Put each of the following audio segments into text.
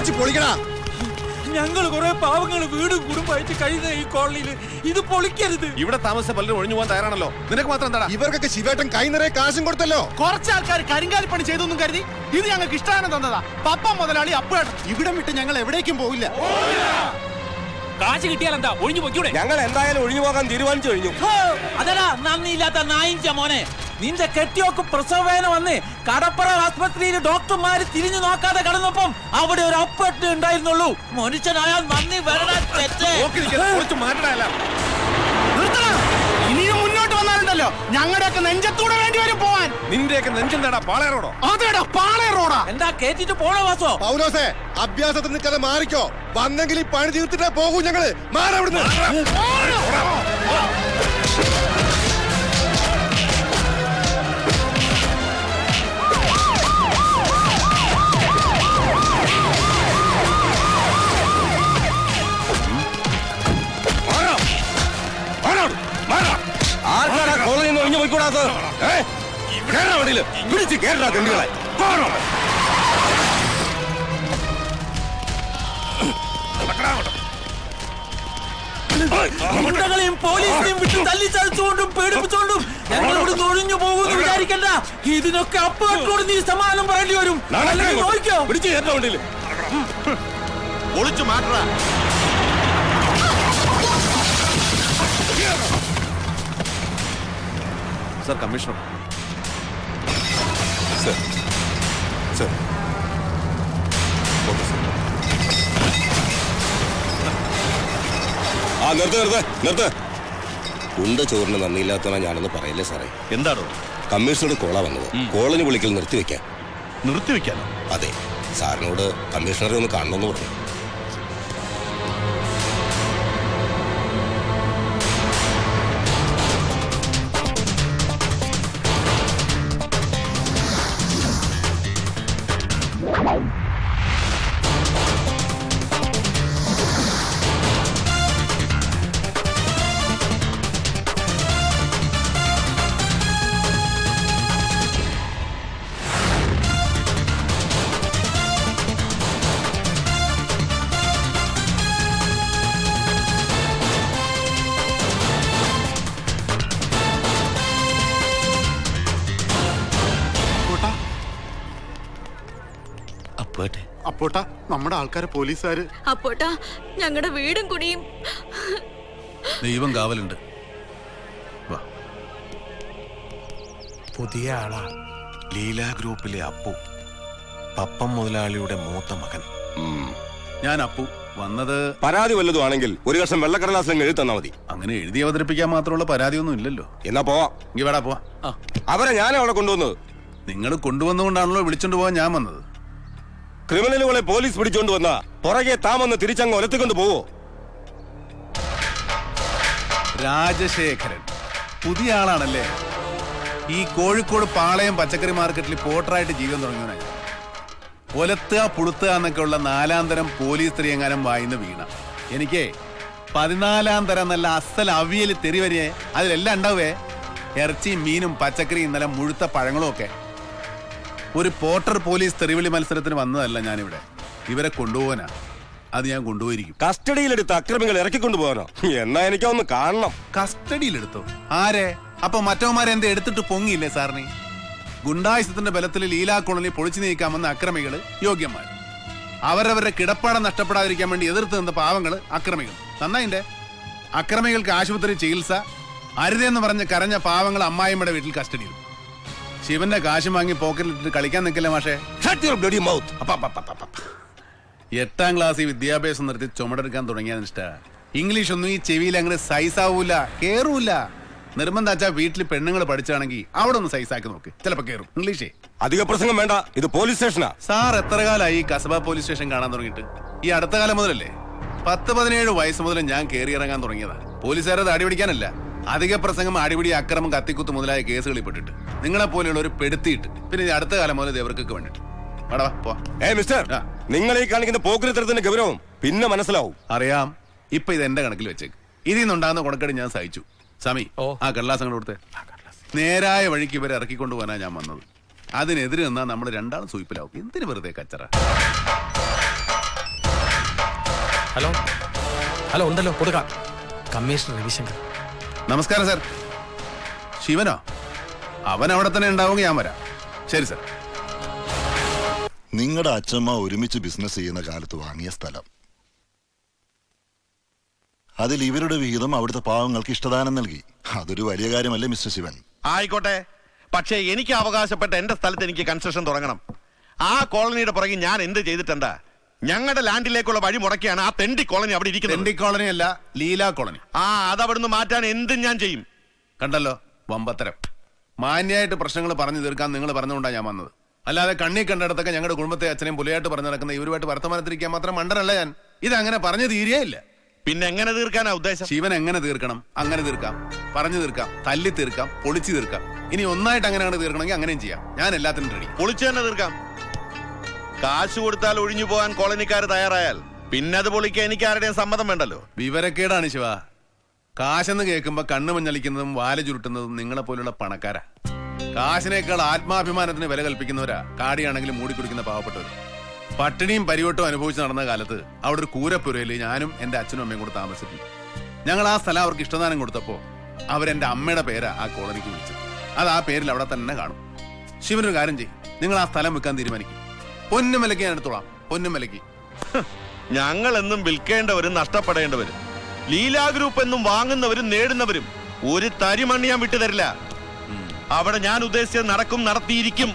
പൊളിച്ച് പൊളിക്കടാ. ഞങ്ങൾ കുറെ പാവങ്ങൾ വീടും കുടുംബമായിട്ട് കഴിയുന്ന ഈ കോളനിയിൽ ഇത് പൊളിക്കരുത്. ഇവിടെ താമസ പലരും ഒഴിഞ്ഞു പോകാൻ തയ്യാറാണല്ലോ. നിനക്ക് മാത്രം എന്താ? ഇവർക്കൊക്കെ ശിവേട്ടൻ കൈ നിറയെ കാശും കൊടുത്തല്ലോ. കുറച്ച് ആൾക്കാർ കരിങ്കാലി പണി ചെയ്തൊന്നും കരുതി ഇത് ഞങ്ങൾക്ക് ഇഷ്ടമാണ് തന്നതാ. പപ്പ മുതലാളി അപ്പേട്ടൻ ഇവിടം വിട്ട് ഞങ്ങൾ എവിടേക്കും പോവില്ല. കാശ് കിട്ടിയാൽ എന്താ ഒഴിഞ്ഞു പോയിക്കൂടെ? ഞങ്ങൾ എന്തായാലും ഒഴിഞ്ഞു പോകാൻ തീരുമാനിച്ചു കഴിഞ്ഞു. അതടാ നന്ദിയില്ലാത്ത നായിഞ്ച മോനെ. നിന്റെ കെട്ടിയോക്ക് പ്രസവവേദന വന്ന് കടപ്പുറ ആസ്പത്രിയിൽ ഡോക്ടർമാര് തിരിഞ്ഞു നോക്കാതെ കടന്നപ്പം അവിടെ ഒരു അപ്പട്ട് ഉണ്ടായിരുന്നുള്ളൂ. മനുഷ്യനായാൽ നന്ദി വരണം. ഇനിയും മുന്നോട്ട് വന്നാലുണ്ടല്ലോ ഞങ്ങളുടെയൊക്കെ നെഞ്ചത്തൂടെ വേണ്ടി വരും പോവാൻ. നിന്റെയൊക്കെ നെഞ്ചെന്താടാ? പാളയറോടോ? അതേടാ പാളയറോടാ. എന്താ കേട്ടിട്ട് പോണോ വാസോ? പൗലോസേ, അഭ്യാസത്തിൽ നിൽക്കാതെ മാറിക്കോ. വന്നെങ്കിൽ ഈ പണി തീർത്തിട്ടേ പോകൂ. ഞങ്ങള് മാറവിടുന്ന്. ആർക്കാരാ കോളനിയിൽ നിന്ന് ഒഴിഞ്ഞു പോയിക്കൂടാത്ത? പിടിച്ച് കേരള തെണ്ടുകളെ ഗുണ്ടകളെയും പോലീസിനെയും വിട്ട് തല്ലിച്ചതച്ചുകൊണ്ടും പേടിപ്പിച്ചുകൊണ്ടും ഞങ്ങൾ ഇവിടെ ഒഴിഞ്ഞു പോകുമെന്ന് വിചാരിക്കണ്ട. ഇതിനൊക്കെ അപ്പോഴോട് നീ സമാധാനം പറയേണ്ടി വരും. നോക്കിയോ പിടിച്ച് കേരള വണ്ടിയിൽ ഒളിച്ചു മാറ്റാ. Sir, commissioner. Sir, sir. ആ നിർത്ത്. ഉണ്ട ചോറിന് നന്ദിയില്ലാത്തവനാ ഞാനൊന്ന് പറയില്ലേ സാറേ. എന്താണോ? കമ്മീഷണറുടെ കോള വന്നത്. കോളനി വിളിക്കൽ നിർത്തിവെക്കാൻ. നിർത്തിവെക്കാനോ? അതെ, സാറിനോട് കമ്മീഷണറെ ഒന്ന് കാണണമെന്ന് പറഞ്ഞു. അപ്പോട്ടാ നമ്മുടെ ആൾക്കാരെ പോലീസുകാര്. അപ്പോട്ടാ ഞങ്ങളുടെ വീടും കുടിയും. ദൈവം കാവലുണ്ട്. പുതിയ ആളാ. ലീല ഗ്രൂപ്പിലെ അപ്പു, പപ്പം മുതലാളിയുടെ മൂത്ത മകൻ. ഞാൻ അപ്പു. വന്നത് പരാതി വല്ലതും ആണെങ്കിൽ ഒരു കഷ്ണം വെള്ളക്കടലാസിലും എഴുതി തന്നാ മതി. അങ്ങനെ എഴുതി അവതരിപ്പിക്കാൻ മാത്രമുള്ള പരാതിയൊന്നും ഇല്ലല്ലോ. എന്നാ പോവാ. ഇങ്ങ വേടാ പോവാ. അവരെ ഞാനാ അവിടെ കൊണ്ടുവന്നത്. നിങ്ങൾ കൊണ്ടുവന്നുകൊണ്ടാണല്ലോ വിളിച്ചോണ്ട് പോവാൻ ഞാൻ വന്നത്. ക്രിമിനലുകളെ പോലീസ് പിടിച്ചോണ്ട് വന്നാ പുറകെ താമെന്ന് തിരിച്ചങ്ങ് ഒലത്തിക്കൊണ്ട് പോവോ? രാജശേഖരൻ പുതിയ ആളാണല്ലേ? ഈ കോഴിക്കോട് പാളയം പച്ചക്കറി മാർക്കറ്റിൽ പോട്ടറായിട്ട് ജീവൻ തുടങ്ങിയവനായി. ഒലത്തുക പുളുത്തുക എന്നൊക്കെ ഉള്ള 4-ാം തരം പോലീസ് സ്ത്രീ എങ്ങാനും വായിന്ന് വീണ. എനിക്ക് 14-ാം തരം നല്ല അസൽ അവിയൽ തെറിവരിയെ അതിലെല്ലാം ഉണ്ടാവേ. ഇറച്ചിയും മീനും പച്ചക്കറിയും നല്ല മുഴുത്ത പഴങ്ങളും ഒക്കെ. ഒരു പോട്ടർ പോലീസ് തെറിവിളി മത്സരത്തിന് വന്നതല്ല ഞാനിവിടെ. ഇവരെ കൊണ്ടുപോകാനാ. അത് ഞാൻ കൊണ്ടുപോയിരിക്കും. കസ്റ്റഡിയിലെടുത്ത അക്രമികൾ ഇറക്കിക്കൊണ്ടു പോകാനോ? എന്നാ എനിക്കൊന്ന് കാണണം. കസ്റ്റഡിയിലെടുത്തോ? ആരെ? അപ്പൊ മറ്റവന്മാരെന്ത് എടുത്തിട്ട് പൊങ്ങിയില്ലേ സാറിന്? ഗുണ്ടായുസത്തിന്റെ ബലത്തിൽ ലീലാ കോളനി പൊളിച്ചു നീക്കാമെന്ന അക്രമികള് യോഗ്യന്മാർ. അവരവരുടെ കിടപ്പാടം നഷ്ടപ്പെടാതിരിക്കാൻ വേണ്ടി എതിർത്ത് നിന്ന പാവങ്ങള് അക്രമികൾ. നന്നായിന്റെ അക്രമികൾക്ക് ആശുപത്രി ചികിത്സ അരുതെന്ന് പറഞ്ഞ് കരഞ്ഞ പാവങ്ങൾ അമ്മായിമ്മയുടെ വീട്ടിൽ കസ്റ്റഡിയിൽ. ശിവന്റെ കാശ് വാങ്ങി പോക്കറ്റിലിട്ട് കളിക്കാൻ നിൽക്കില്ല മാഷേ. 8-ാം ക്ലാസ്സിൽ വിദ്യാഭ്യാസം നിർത്തി ചുമടെടുക്കാൻ തുടങ്ങിയതിനിഷ്ട. ഇംഗ്ലീഷ് ഒന്നും ഈ ചെവിയിൽ അങ്ങനെ സൈസാവൂല, കേറൂല. നിർബന്ധാച്ചാ വീട്ടിൽ പെണ്ണുങ്ങൾ പഠിച്ചാണെങ്കിൽ അവിടെ ഒന്ന് സൈസാക്കി നോക്ക്, ചിലപ്പോ കേറും. ഇംഗ്ലീഷേ അധിക പ്രസംഗം വേണ്ട. ഇത് പോലീസ് സ്റ്റേഷനാ. സാർ എത്ര കാലമായി കസബ പോലീസ് സ്റ്റേഷൻ കാണാൻ തുടങ്ങിയിട്ട്? ഈ അടുത്ത കാലം മുതലല്ലേ? 10-17 വയസ്സ് മുതൽ ഞാൻ കയറി ഇറങ്ങാൻ തുടങ്ങിയതാ. പോലീസുകാരത് അടിപിടിക്കാനല്ല, അധിക പ്രസംഗം, അടിപിടി, അക്രമം, കത്തിക്കുത്ത് മുതലായ കേസുകളിൽ പെട്ടിട്ട് നിങ്ങളെ പോലെയുള്ള ഒരു പെടുത്തിയിട്ട്. പിന്നെ അടുത്ത കാലം മുതൽ ഇവർക്കൊക്കെ വേണ്ടിട്ട്. മിസ്റ്റർ, നിങ്ങൾ ഈ കാണിക്കുന്ന പോക്കരിത്തരത്തിന്റെ ഗൗരവം പിന്നെ മനസ്സിലാവും. അറിയാം. ഇപ്പൊ ഇത് എന്റെ കണക്കിൽ വെച്ചേക്ക്. ഇതിൽ നിന്നുണ്ടാകുന്ന കൊടക്കടി ഞാൻ സഹിച്ചു. സമി, ആ കടലാസങ്ങൾ കൊടുത്തേ. നേരായ വഴിക്ക് ഇവരെ ഇറക്കിക്കൊണ്ടുപോകാനാ ഞാൻ വന്നത്. അതിനെതിരെ നിന്നാ നമ്മൾ രണ്ടാളും സൂയിപ്പിലാവും. എന്തിനു വെറുതെ കച്ചറ? ഹലോ ഹലോ ഉണ്ടല്ലോ കൊടുക്കാം. കമ്മീഷണർ രവിശങ്കർ. നമസ്കാരം സാർ. ശിവനോ? അവൻ അവിടെ തന്നെ ഉണ്ടാവുമെങ്കിൽ ഞാൻ വരാം. ശരി സാർ. നിങ്ങളുടെ അച്ഛമ്മ ഒരുമിച്ച് ബിസിനസ് ചെയ്യുന്ന കാലത്ത് വാങ്ങിയ സ്ഥലം, അതിൽ ഇവരുടെ വിഹിതം അവിടുത്തെ പാവങ്ങൾക്ക് ഇഷ്ടദാനം നൽകി. അതൊരു വലിയ കാര്യമല്ലേ മിസ്റ്റർ ശിവൻ? ആയിക്കോട്ടെ, പക്ഷേ എനിക്ക് അവകാശപ്പെട്ട എന്റെ സ്ഥലത്ത് എനിക്ക് കൺസ്ട്രക്ഷൻ തുടങ്ങണം. ആ കോളനിയുടെ പുറകെ ഞാൻ എന്ത് ചെയ്തിട്ടുണ്ടാ? ഞങ്ങളുടെ ലാൻഡിലേക്കുള്ള വഴി മുടക്കിയാണ് ആ തെണ്ടി കോളനി അവിടെ ഇരിക്കുന്നത്. തെണ്ടി കോളനി അല്ല, ലീലാ കോളനി. അതവിടുന്ന് മാറ്റാൻ എന്തും ഞാൻ ചെയ്യും. കണ്ടല്ലോ വമ്പത്തരം. മാന്യായിട്ട് പ്രശ്നങ്ങൾ പറഞ്ഞു തീർക്കാൻ നിങ്ങൾ പറഞ്ഞുകൊണ്ടാണ് ഞാൻ വന്നത്. അല്ലാതെ കണ്ണി കണ്ടിടത്തൊക്കെ ഞങ്ങളുടെ കുടുംബത്തെ അച്ഛനെയും പുലിയായിട്ട് പറഞ്ഞു നടക്കുന്ന ഇവരുമായിട്ട് വർത്തമാനത്തിരിക്കാൻ മാത്രം മണ്ടനല്ല ഞാൻ. ഇതങ്ങനെ പറഞ്ഞു തീരെയില്ല. പിന്നെ എങ്ങനെ തീർക്കാനാ ഉദ്ദേശം? ശിവൻ എങ്ങനെ തീർക്കണം അങ്ങനെ തീർക്കാം, പറഞ്ഞു തീർക്കാം, തല്ലി തീർക്കാം, പൊളിച്ചു തീർക്കാം. ഇനി ഒന്നായിട്ട് അങ്ങനെ തീർക്കണമെങ്കിൽ അങ്ങനെയും ചെയ്യാം. ഞാൻ എല്ലാത്തിനും റെഡി. പൊളിച്ചു തന്നെ തീർക്കാം. കാശ് കൊടുത്താൽ ഒഴിഞ്ഞു പോകാൻ കോളനിക്കാർ തയ്യാറായാൽ പിന്നെ അത് പൊളിക്കാൻ എനിക്ക് ആരുടെയും സമ്മതം വേണ്ടല്ലോ. വിവരക്കേടാണ് ശിവ. കാശെന്ന് കേൾക്കുമ്പോ കണ്ണു മഞ്ഞളിക്കുന്നതും വാല് ചുരുട്ടുന്നതും നിങ്ങളെ പോലുള്ള പണക്കാരാ. കാശിനേക്കാൾ ആത്മാഭിമാനത്തിന് വില കൽപ്പിക്കുന്നവരാ കാടിയാണെങ്കിലും മൂടിക്കുടിക്കുന്ന പാവപ്പെട്ടവർ. പട്ടിണിയും പരിവട്ടവും അനുഭവിച്ച് നടന്ന കാലത്ത് അവിടെ ഒരു കൂരപ്പുരയില് ഞാനും എന്റെ അച്ഛനും അമ്മയും കൂടെ താമസിച്ചു. ഞങ്ങൾ ആ സ്ഥലം അവർക്ക് ഇഷ്ടദാനം കൊടുത്തപ്പോ അവരെന്റെ അമ്മയുടെ പേരാ ആ കോളനിക്ക് വിളിച്ചത്. അത് ആ പേരിൽ അവിടെ തന്നെ കാണും. ശിവനൊരു കാര്യം ചെയ്യും, നിങ്ങൾ ആ സ്ഥലം വിൽക്കാൻ തീരുമാനിക്കും. പൊന്നുമലയ്ക്ക് ഞാൻ എടുത്തോളാം. പൊന്നുമലയ്ക്ക്. ഞങ്ങൾ എന്നും വിൽക്കേണ്ടവരും നഷ്ടപ്പെടേണ്ടവരും, ലീലാ ഗ്രൂപ്പ് എന്നും വാങ്ങുന്നവരും നേടുന്നവരും ഒരു തരിമണ്ണി ഞാൻ വിട്ടുതരില്ല. അവിടെ ഞാൻ ഉദ്ദേശിച്ചത് നടക്കും, നടത്തിയിരിക്കും.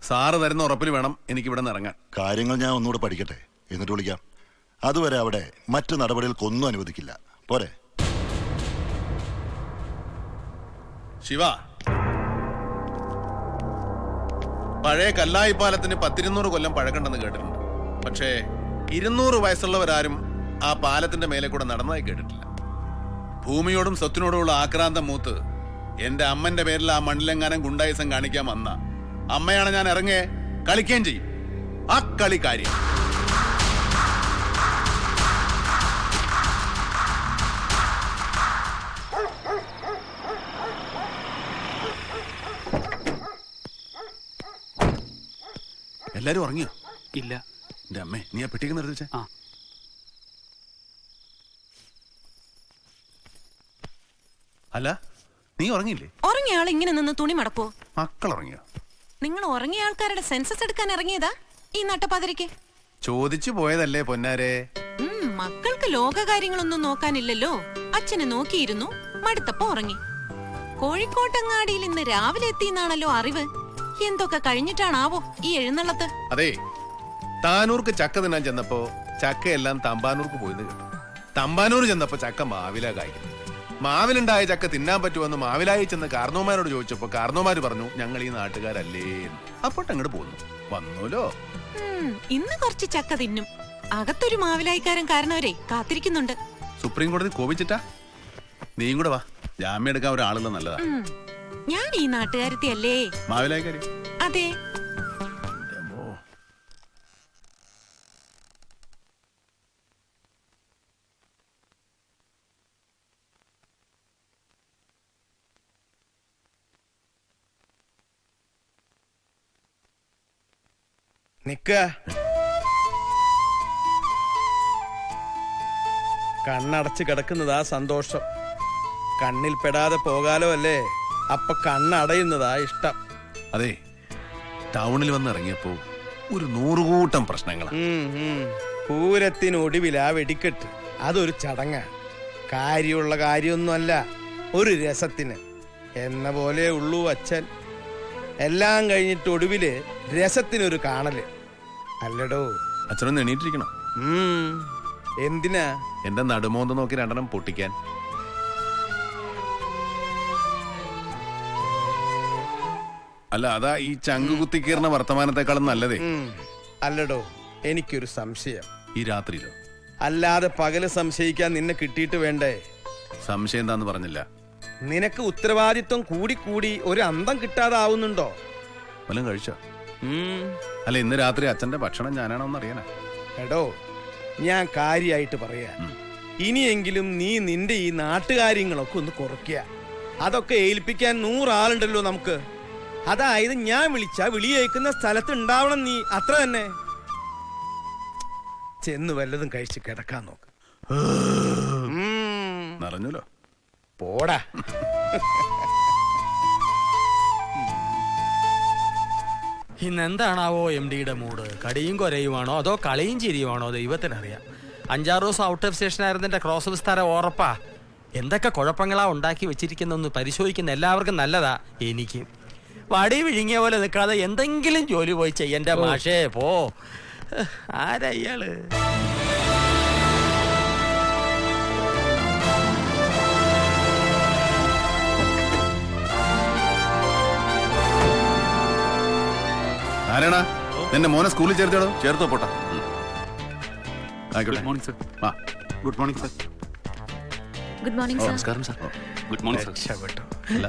സാറ് തരുന്ന ഉറപ്പിൽ വേണം എനിക്ക് ഇവിടെ നിന്ന് ഇറങ്ങാൻ. കാര്യങ്ങൾ ഞാൻ ഒന്നുകൂടെ പഠിക്കട്ടെ, എന്നിട്ട് വിളിക്കാം. അതുവരെ അവിടെ മറ്റു നടപടികൾക്കൊന്നും അനുവദിക്കില്ല. പോരെ? ശിവ, പഴയ കല്ലായി പാലത്തിന് 100-200 കൊല്ലം പഴക്കണ്ടെന്ന് കേട്ടിട്ടുണ്ട്. പക്ഷേ 200 വയസ്സുള്ളവരാരും ആ പാലത്തിന്റെ മേലെ കൂടെ നടന്നതായി കേട്ടിട്ടില്ല. ഭൂമിയോടും സ്വത്തിനോടുമുള്ള ആക്രാന്തം മൂത്ത് എന്റെ അമ്മന്റെ പേരിൽ ആ മണ്ണിലെങ്ങാനും ഗുണ്ടായിസം കാണിക്കാൻ വന്ന അമ്മയാണ് ഞാൻ ഇറങ്ങേ കളിക്കുകയും ചെയ്യും. ആ കളി കാര്യം. എല്ലാരും ഉറങ്ങിയോ? ഇല്ല. എന്റെ അമ്മേ, നീ ആ പെട്ടിക്ക് നിർത്തി വെച്ചേ. അല്ല, നീ ഉറങ്ങിയില്ലേ? ഉറങ്ങിയ ആൾ ഇങ്ങനെ നിന്ന് തുണി മടക്കോ? മക്കൾ ഉറങ്ങിയോ? നിങ്ങൾ ഉറങ്ങിയ ആൾക്കാരുടെ സെൻസസ് എടുക്കാൻ ഇറങ്ങിയതാ ഈ നട്ടപ്പാതിരക്ക്? ചോദിച്ചു പോയതല്ലേ പൊന്നാരെ. മക്കൾക്ക് ലോകകാര്യങ്ങളൊന്നും നോക്കാനില്ലല്ലോ. അച്ഛനെ നോക്കിയിരുന്നു, മടുത്തപ്പോ ഉറങ്ങി. കോഴിക്കോട്ടങ്ങാടിയിൽ ഇന്ന് രാവിലെ എത്തിയെന്നാണല്ലോ അറിവ്. എന്തൊക്കെ കഴിഞ്ഞിട്ടാണാവോ ഈ എഴുന്നള്ളത്ത്? അതെ, താനൂർക്ക് ചക്ക തിന്നാൻ ചെന്നപ്പോ ചക്കയെല്ലാം തമ്പാനൂർക്ക് പോയിന്ന് കേട്ടു. തമ്പാനൂർ ചെന്നപ്പോ ചക്ക മാവിലാ കായ്ക്കുന്നു. മാവിലുണ്ടായ ചക്ക തിന്നാൻ പറ്റുമെന്ന് മാവിലായി ചെന്ന് കാർന്നോമാരോട് ചോദിച്ചപ്പോ കാർന്നോമാര് പറഞ്ഞു ഞങ്ങൾ ഈ നാട്ടുകാരല്ലേ. അപ്പോട്ട് അങ്ങോട്ട് പോന്നു. വന്നൂലോ. ഇന്ന് കുറച്ച് ചക്ക തിന്നും. അകത്തൊരു മാവിലായിക്കാരൻ കാരണവരെ കാത്തിരിക്കുന്നുണ്ട്. സുപ്രീം കോടതി കോപിച്ചിട്ടാ? നീയും കൂടെ വാ, ജാമ്യം എടുക്കാൻ ഒരാളുള്ള നല്ലതാ. ഞാൻ ഈ നാട്ടുകാരത്തി അല്ലേ? മാവിലായിക്കാരി? അതെ. നിക്ക, കണ്ണടച്ച് കിടക്കുന്നതാ സന്തോഷം. കണ്ണിൽ പെടാതെ പോകാലോ അല്ലേ? അപ്പൊ കണ്ണടയുന്നതാ ഇഷ്ടം. അതെ, ടൗണിൽ വന്ന് ഇറങ്ങിയപ്പോ ഒരു 100 കൂട്ടം പ്രശ്നങ്ങളാ. പൂരത്തിനൊടുവിലാ വെടിക്കെട്ട്. അതൊരു ചടങ്ങാ. കാര്യമുള്ള കാര്യമൊന്നുമല്ല, ഒരു രസത്തിന് എന്ന പോലെ ഉള്ളൂ അച്ഛൻ. എല്ലാം കഴിഞ്ഞിട്ട് ഒടുവില് രസത്തിനൊരു കാണല് അല്ലടോ. അച്ഛനൊന്ന് എണീറ്റിരിക്കണം. എന്തിനാ? എന്റെ നടുമോന്ത് നോക്കി 2 പൊട്ടിക്കാൻ. അല്ല, അതാ ഈ ചങ്കു കുത്തിക്കീർന്ന വർത്തമാനത്തെക്കാളും നല്ലതേ. അല്ലടോ, എനിക്കൊരു സംശയം. ഈ രാത്രിയിലോ? അല്ലാതെ പകല് സംശയിക്കാൻ നിന്നെ കിട്ടിയിട്ട് വേണ്ടേ? സംശയം എന്താന്ന് പറഞ്ഞില്ല. നിനക്ക് ഉത്തരവാദിത്വം കൂടി കൂടി ഒരു അന്തം കിട്ടാതാവുന്നുണ്ടോ? വല്ലതും കഴിച്ചോ? അല്ല, ഇന്ന് രാത്രി അച്ഛന്റെ ഭക്ഷണം ഞാനാണോന്ന് അറിയാനാ. എടോ, ഞാൻ കാര്യായിട്ട് പറയാ. ഇനിയെങ്കിലും നീ നിന്റെ ഈ നാട്ടുകാര്യങ്ങളൊക്കെ ഒന്ന് കുറയ്ക്കുക. അതൊക്കെ ഏൽപ്പിക്കാൻ 100 ആളുണ്ടല്ലോ നമുക്ക്. അതായത് ഞാൻ വിളിച്ച വിളിയേക്കുന്ന സ്ഥലത്ത് ഉണ്ടാവണം നീ, അത്ര തന്നെ. ചെന്ന് വല്ലതും കഴിച്ച് കിടക്കാൻ നോക്ക്. നിറഞ്ഞല്ലോ. പോടാ. ഇന്നെന്താണാവോ എം ഡിയുടെ മൂഡ്? കടിയും കൊരയുമാണോ അതോ കളിയും ചിരിയുമാണോ ദൈവത്തിനറിയാം. 5-6 ദിവസം ഔട്ട് ഓഫ് സ്റ്റേഷൻ ആയിരുന്നതിന്റെ ക്രോസ് വിസ്താരം ഉറപ്പാ. എന്തൊക്കെ കുഴപ്പങ്ങളാ ഉണ്ടാക്കി വെച്ചിരിക്കുന്നെന്ന് പരിശോധിക്കുന്ന എല്ലാവർക്കും നല്ലതാ. എനിക്ക് വടി വിഴുങ്ങിയ പോലെ നിൽക്കാതെ എന്തെങ്കിലും ജോലി പോയി ചെയ്യന്റെ മാഷേ പോ. ആരാ ഇയാള്? ആരാണാ നിന്റെ മോനെ സ്കൂളിൽ ചേർത്തോ? ചേർത്തോ പോട്ടാ. ആയിക്കോട്ടെ. Morning sir. ആ good morning sir. Good morning sir. നമസ്കാരം സർ. Good morning sir. രക്ഷപ്പെട്ടു. അല്ല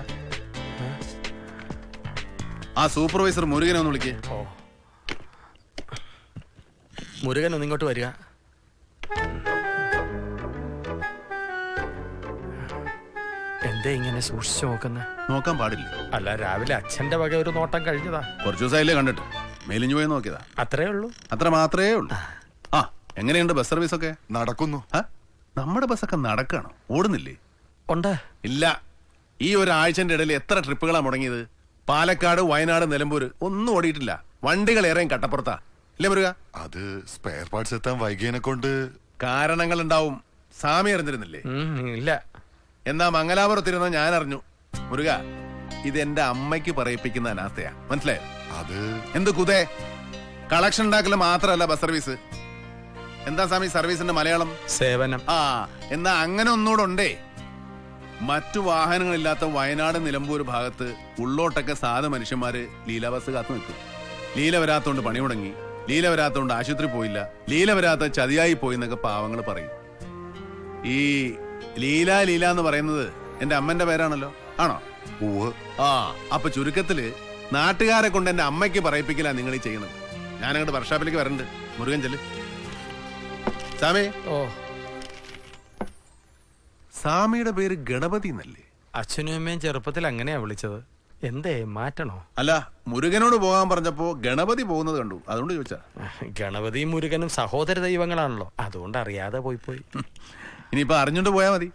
ആ സൂപ്പർവൈസർ മുരുകനെ ഒന്ന് വിളിക്കേ. ഓ, മുരുകൻ ഒന്നിങ്ങോട്ട് വരിക. എന്തേ ഇങ്ങനെ സൂക്ഷിച്ചു നോക്കുന്ന? നോക്കാൻ പാടില്ലേ? അല്ല, രാവിലെ അച്ഛന്റെ വക ഒരു നോട്ടം കഴിഞ്ഞതാ. കുറച്ചു ദിവസമായില്ലേ കണ്ടിട്ട്, മേലിഞ്ഞു പോയി നോക്കിയതാ. അത്രേ ഉള്ളൂ. അത്ര മാത്രമേ ഉള്ളൂ. ആ എങ്ങനെയുണ്ട് ബസ് സർവീസ് ഒക്കെ? നടക്കുന്നു. നമ്മുടെ ബസ്സൊക്കെ നടക്കാണോ, ഓടുന്നില്ലേ? ഉണ്ട്. ഇല്ല, ഈ ഒരാഴ്ചന്റെ ഇടയിൽ എത്ര ട്രിപ്പുകളാ മുടങ്ങിയത്? പാലക്കാട്, വയനാട്, നിലമ്പൂര് ഒന്നും ഓടിയിട്ടില്ല. വണ്ടികൾ ഏറെയും കട്ടപ്പുറത്താ. ഇല്ലേ മുരുക? അത് സ്പെയർ പാർട്സ് എത്താൻ വൈകിയതിനെ കൊണ്ട് കാരണങ്ങൾ ഉണ്ടാവും. സാമി അറിഞ്ഞിരുന്നില്ലേ? ഇല്ല. എന്നാ മംഗലാപുരത്തിരുന്ന ഞാൻ അറിഞ്ഞു. മുരുക, ഇത് എന്റെ അമ്മയ്ക്ക് പറയിപ്പിക്കുന്ന അനാസ്ഥയാ, മനസ്സിലായോ? അത് എന്ത് കുതേ? കളക്ഷൻ ഉണ്ടാക്കല് മാത്രമല്ല ബസ് സർവീസ്. എന്താ സ്വാമി സർവീസിന്റെ മലയാളം? സേവനം. ആ, എന്നാ അങ്ങനെ ഒന്നുകൂടെ ഉണ്ടേ. മറ്റു വാഹനങ്ങളില്ലാത്ത വയനാട്, നിലമ്പൂർ ഭാഗത്ത് ഉള്ളോട്ടൊക്കെ സാധാ മനുഷ്യന്മാര് ലീല ബസ് കാത്തു നിൽക്കും. ലീല വരാത്തോണ്ട് പണി മുടങ്ങി, ലീല വരാത്തോണ്ട് ആശുപത്രി പോയില്ല, ലീല വരാത്ത ചതിയായി പോയി എന്നൊക്കെ പാവങ്ങൾ പറയും. ഈ ലീല ലീല എന്ന് പറയുന്നത് എന്റെ അമ്മന്റെ പേരാണല്ലോ, ആണോ? ആ, അപ്പൊ ചുരുക്കത്തില് നാട്ടുകാരെ കൊണ്ട് എന്റെ അമ്മയ്ക്ക് പറയിപ്പിക്കില്ല നിങ്ങൾ ഈ ചെയ്യുന്നത്. ഞാനങ്ങോട്ട് വർക്ക്ഷോപ്പിലേക്ക് വരണ്ട്. മുരുകൻ ചെല്ല്. സാമി. ഓ, സാമിയുടെ പേര് ഗണപതി എന്നല്ലേ? അച്ഛനും അമ്മയും ചെറുപ്പത്തിൽ അങ്ങനെയാ വിളിച്ചത്. എന്തേ മാറ്റണോ? അല്ല, മുരുകനോട് പോകാൻ പറഞ്ഞപ്പോ ഗണപതി പോകുന്നത് കണ്ടു, അതുകൊണ്ട് ചോദിച്ചാ. ഗണപതിയും മുരുകനും സഹോദര ദൈവങ്ങളാണല്ലോ, അതുകൊണ്ട് അറിയാതെ പോയി. ഇനിയിപ്പോ അറിഞ്ഞോണ്ട് പോയാ മതി.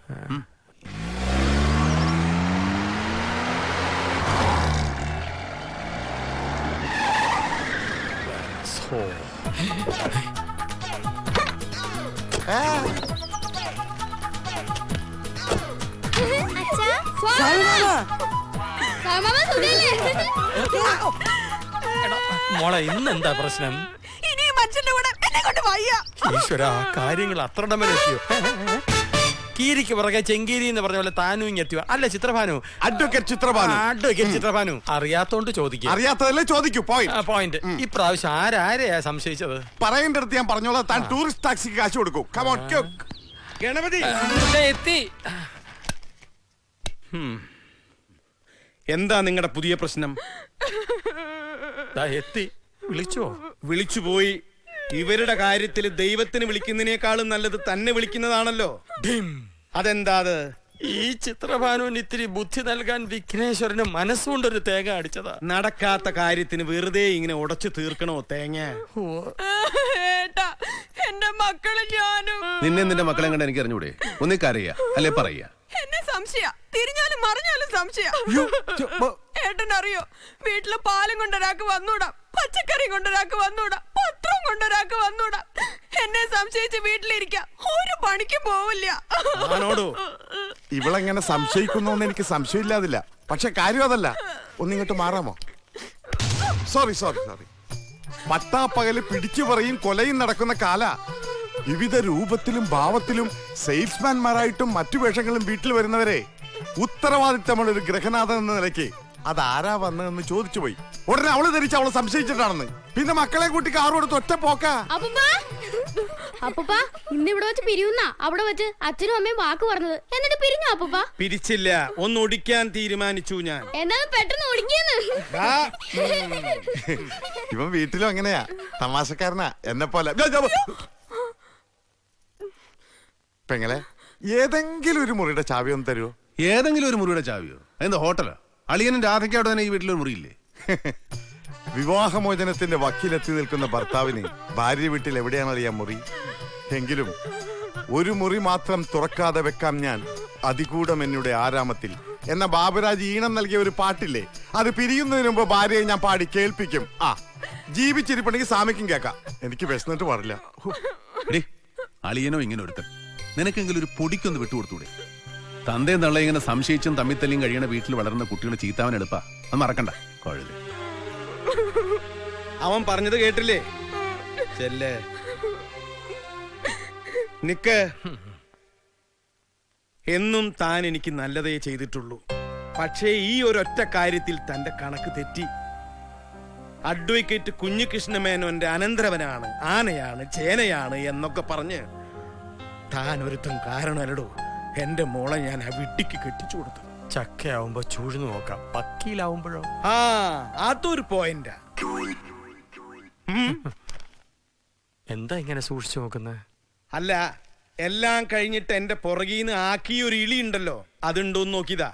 മോളെ, ഇന്നെന്താ പ്രശ്നം? ഈശ്വര, കാര്യങ്ങൾ അത്രടമലെത്തിയോ? കീരിക്ക് പുറകെ ചെങ്കീരി എന്ന് പറഞ്ഞ പോലെ താനും ഇങ്ങെത്തിയോ? അല്ല ചിത്രഭാനു, അഡ്വക്കേറ്റ് ചിത്രഭാനു. അറിയാത്തോണ്ട് ചോദിക്കുക. അറിയാത്തതല്ലേ ചോദിക്കൂ. പോയിന്റ്. ഇപ്രാവശ്യം ആരാരെയാ സംശയിച്ചത്? പറയേണ്ട അടുത്ത് ഞാൻ പറഞ്ഞോളാം. താൻ ടൂറിസ്റ്റ് ടാക്സിക്ക് കാശ് കൊടുക്കും. ഗണപതി എത്തി. എന്താ നിങ്ങളുടെ പുതിയ പ്രശ്നം? എത്തി. വിളിച്ചോ? വിളിച്ചുപോയി. ഇവരുടെ കാര്യത്തിൽ ദൈവത്തിന് വിളിക്കുന്നതിനേക്കാളും നല്ലത് തന്നെ വിളിക്കുന്നതാണല്ലോ. അതെന്താ അത്? ഈ ചിത്രഭാനുവിന് ഇത്തിരി ബുദ്ധി നൽകാൻ വിഘ്നേശ്വരന് മനസ്സുകൊണ്ടൊരു തേങ്ങ അടിച്ചതാ. നടക്കാത്ത കാര്യത്തിന് വെറുതെ ഇങ്ങനെ ഉടച്ചു തീർക്കണോ തേങ്ങ? എന്റെ മക്കള് ഞാനും. നിന്നെ നിന്റെ മക്കളെ കണ്ട് എനിക്ക് അറിഞ്ഞൂടെ? ഒന്നിക്കറിയാ അല്ലെ പറയാ? എന്നെ സംശയ, തിരിഞ്ഞാലും മറിഞ്ഞാലും സംശയ. ഏട്ടനറിയോ, വീട്ടില് പാലും കൊണ്ടൊരാൾക്ക് വന്നൂടാ, പച്ചക്കറി കൊണ്ടൊരാൾക്ക് വന്നൂടാ, പത്രം കൊണ്ടൊരാൾക്ക് വന്നൂടാ. എന്നെ സംശയിച്ച് വീട്ടിലിരിക്കാം, ഒരു പണിക്ക് പോവില്ല. ഇവളെങ്ങനെ സംശയിക്കുന്നോന്ന് എനിക്ക് സംശയമില്ലാതില്ല. പക്ഷെ കാര്യം അതല്ല. ഒന്നിങ്ങോട്ട് മാറാമോ? സോറി. പട്ടാപ്പകല് പിടിച്ചു പറയും കൊലയും നടക്കുന്ന കാല. വിവിധ രൂപത്തിലും ഭാവത്തിലും സെയിൽസ്മാൻമാരായിട്ടും മറ്റു വേഷങ്ങളും വീട്ടിൽ വരുന്നവരെ ഉത്തരവാദിത്തമുള്ള ഒരു ഗ്രഹനാഥൻ എന്ന നിലയ്ക്ക് അതാരാ വന്നതെന്ന് ചോദിച്ചു പോയി. ഉടനെ അവള് ധരിച്ച് അവളെ സംശയിച്ചിട്ടാണെന്ന്. പിന്നെ മക്കളെ കൂട്ടി കാറോടുത്ത് ഒറ്റ പോക്കാ. അപ്പൂപ്പ ഇന്നിവിടെ വെച്ച് പിരിയുന്ന അവിടെ വെച്ച് അച്ഛനും അമ്മയും വാക്ക് പറഞ്ഞത്. എന്നിട്ട് പിരിഞ്ഞു അപ്പൂപ്പ? പിരിച്ചില്ല, ഒന്ന് ഒടിക്കാൻ തീരുമാനിച്ചു ഞാൻ. എന്നാ പെട്ടെന്ന് ഒടിക്കുന്നു. ഇവൻ വീട്ടിലും അങ്ങനെയാ, തമാശക്കാരനാ, എന്നെ പോലെ. പെങ്ങളെ, ഏതെങ്കിലും ഒരു മുറിയുടെ ചാവി ഒന്ന് തരുമോ? ഏതെങ്കിലും ഒരു മുറിയുടെ ചാവിയോ? എന്താ ഹോട്ടലാ? അളിയനും രാധയ്ക്കവിടെ തന്നെ ഈ വീട്ടിലൊരു മുറിയില്ലേ? വിവാഹമോചനത്തിന്റെ വക്കീലെത്തി നിൽക്കുന്ന ഭർത്താവിന് ഭാര്യ വീട്ടിൽ എവിടെയാണറിയാൻ മുറി? എങ്കിലും ഒരു മുറി മാത്രം തുറക്കാതെ വെക്കാം ഞാൻ അതികൂടം എന്നുടെ ആരാമത്തിൽ എന്ന ബാബുരാജ് ഈണം നൽകിയ ഒരു പാട്ടില്ലേ, അത് പിരിയുന്നതിന് മുമ്പ് ഭാര്യയെ ഞാൻ പാടി കേൾപ്പിക്കും. ആ ജീവിച്ചിരിപ്പുണ്ടെങ്കിൽ സാമിക്കും കേൾക്കാം. എനിക്ക് വിശന്നിട്ട് പാടില്ല. അളിയനോ ഇങ്ങനെ ഒരുത്തൻ, നിനക്കെങ്കിലും ഒരു പൊടിക്കൊന്ന് വിട്ടുകൊടുത്തൂടെ? തന്തയും തള്ള ഇങ്ങനെ സംശയിച്ചും തമ്മിത്തല്ലിയും കഴിയണ വീട്ടിൽ വളർന്ന കുട്ടികളെ ചീത്താവൻ എളുപ്പാ. അത് മറക്കണ്ട കൊഴല്. അവൻ പറഞ്ഞത് കേട്ടില്ലേ? ചെല്ലേ നിക്ക്. എന്നും താൻ എനിക്ക് നല്ലതേ ചെയ്തിട്ടുള്ളൂ. പക്ഷേ ഈ ഒരൊറ്റ കാര്യത്തിൽ തന്റെ കണക്ക് തെറ്റി. അഡ്വക്കേറ്റ് കുഞ്ഞികൃഷ്ണമേനോന്റെ അനന്തരവനാണ്, ആനയാണ്, ചേനയാണ് എന്നൊക്കെ പറഞ്ഞ് താൻ ഒരുത്തം കാരണമല്ലടോ എന്റെ മോളെ ഞാൻ ആ വിട്ടിക്ക് കെട്ടിച്ചു കൊടുത്തു. ചക്കയാവുമ്പോ ചൂഴ്ന്നു നോക്കാം, പക്കിയിലാവുമ്പോഴോ? ആ അതൊരു പോയിന്റാ. എന്താ ഇങ്ങനെ സൂക്ഷിച്ചു നോക്കുന്നത്? അല്ല, എല്ലാം കഴിഞ്ഞിട്ട് എന്റെ പുറകീന്ന് ആക്കിയ ഒരു ഇളി ഉണ്ടല്ലോ, അതുണ്ടോന്ന് നോക്കിയതാ.